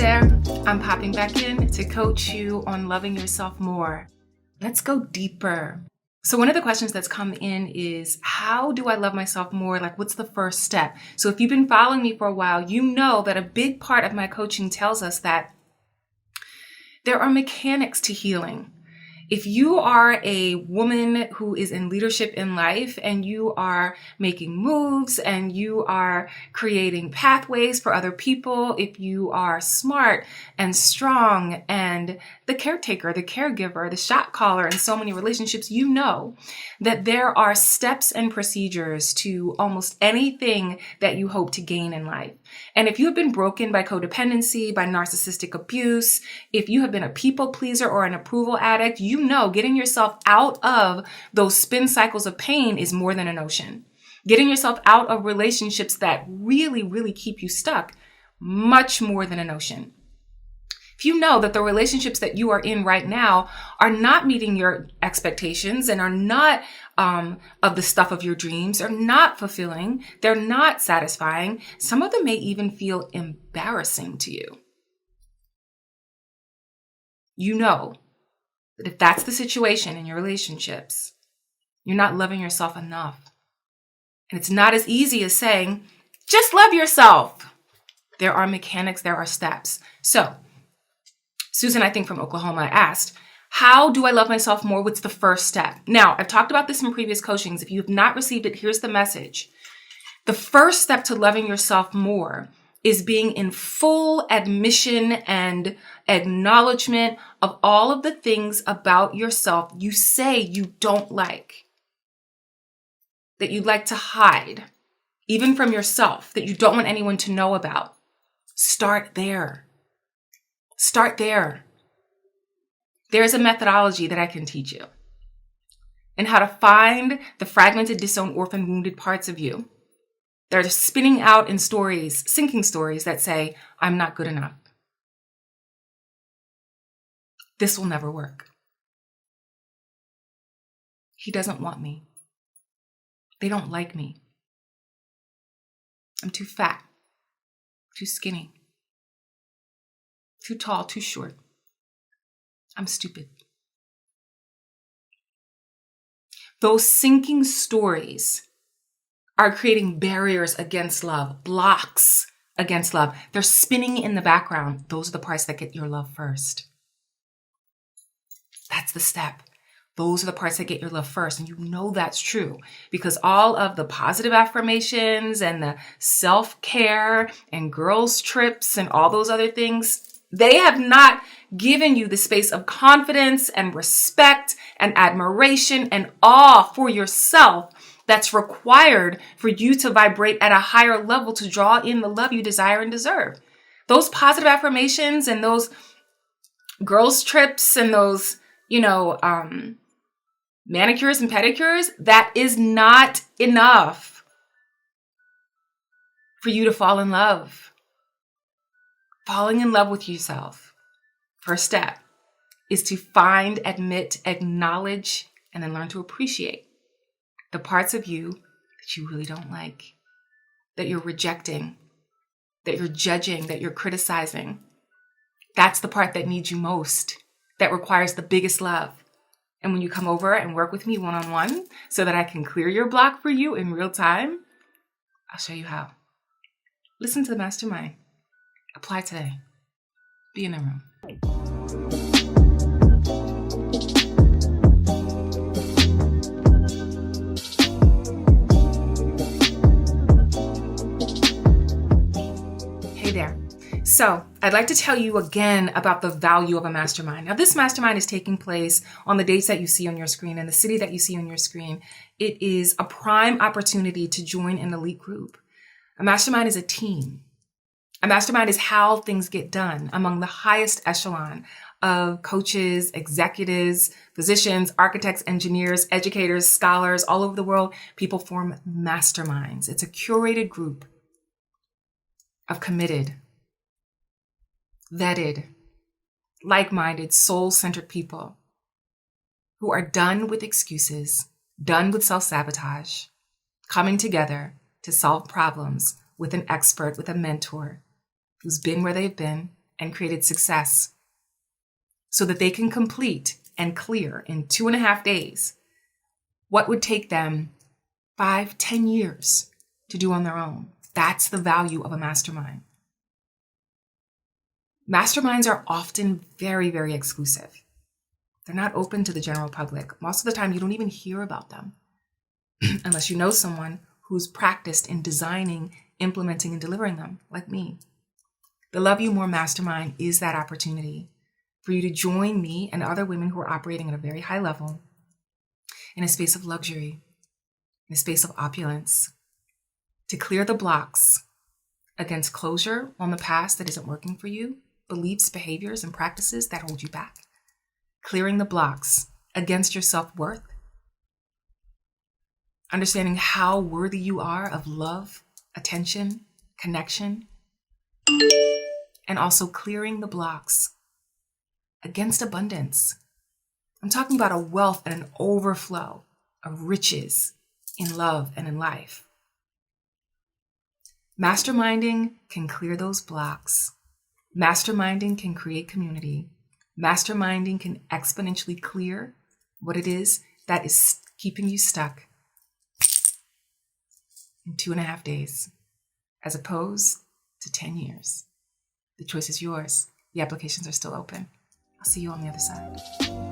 there, I'm popping back in to coach you on loving yourself more. Let's go deeper. So one of the questions that's come in is, how do I love myself more? Like, what's the first step? So if you've been following me for a while, you know that a big part of my coaching tells us that there are mechanics to healing. If you are a woman who is in leadership in life and you are making moves and you are creating pathways for other people, if you are smart and strong and the caretaker, the caregiver, the shot caller in so many relationships, you know that there are steps and procedures to almost anything that you hope to gain in life. And if you have been broken by codependency, by narcissistic abuse, if you have been a people pleaser or an approval addict, you know getting yourself out of those spin cycles of pain is more than an ocean. Getting yourself out of relationships that really, really keep you stuck, much more than an ocean. If you know that the relationships that you are in right now are not meeting your expectations and are not of the stuff of your dreams, are not fulfilling, they're not satisfying, some of them may even feel embarrassing to you. You know that if that's the situation in your relationships, you're not loving yourself enough. And it's not as easy as saying, just love yourself. There are mechanics, there are steps. So, Susan, I think from Oklahoma, asked, how do I love myself more? What's the first step? Now, I've talked about this in previous coachings. If you have not received it, here's the message. The first step to loving yourself more is being in full admission and acknowledgement of all of the things about yourself you say you don't like, that you'd like to hide, even from yourself, that you don't want anyone to know about. Start there. Start there. There's a methodology that I can teach you and how to find the fragmented, disowned, orphaned, wounded parts of you that are spinning out in stories, sinking stories that say, I'm not good enough. This will never work. He doesn't want me. They don't like me. I'm too fat, too skinny, too tall, too short. I'm stupid. Those sinking stories are creating barriers against love, blocks against love. They're spinning in the background. Those are the parts that get your love first. That's the step. Those are the parts that get your love first. And you know that's true because all of the positive affirmations and the self-care and girls' trips and all those other things, they have not given you the space of confidence and respect and admiration and awe for yourself that's required for you to vibrate at a higher level to draw in the love you desire and deserve. Those positive affirmations and those girls' trips and those, manicures and pedicures, that is not enough for you to fall in love. Falling in love with yourself, first step, is to find, admit, acknowledge, and then learn to appreciate the parts of you that you really don't like, that you're rejecting, that you're judging, that you're criticizing. That's the part that needs you most, that requires the biggest love. And when you come over and work with me one-on-one so that I can clear your block for you in real time, I'll show you how. Listen to the Mastermind. Apply today. Be in the room. Hey there. So I'd like to tell you again about the value of a mastermind. Now, this mastermind is taking place on the dates that you see on your screen and the city that you see on your screen. It is a prime opportunity to join an elite group. A mastermind is a team. A mastermind is how things get done among the highest echelon of coaches, executives, physicians, architects, engineers, educators, scholars all over the world. People form masterminds. It's a curated group of committed, vetted, like-minded, soul-centered people who are done with excuses, done with self-sabotage, coming together to solve problems with an expert, with a mentor who's been where they've been and created success so that they can complete and clear in 2.5 days what would take them 5-10 years to do on their own. That's the value of a mastermind. Masterminds are often very, very exclusive. They're not open to the general public. Most of the time, you don't even hear about them unless you know someone who's practiced in designing, implementing, and delivering them, like me. The Love You More Mastermind is that opportunity for you to join me and other women who are operating at a very high level in a space of luxury, in a space of opulence, to clear the blocks against closure on the past that isn't working for you, beliefs, behaviors, and practices that hold you back, clearing the blocks against your self-worth, understanding how worthy you are of love, attention, connection, and also clearing the blocks against abundance. I'm talking about a wealth and an overflow of riches in love and in life. Masterminding can clear those blocks. Masterminding can create community. Masterminding can exponentially clear what it is that is keeping you stuck in 2.5 days, as opposed to 10 years. The choice is yours. The applications are still open. I'll see you on the other side.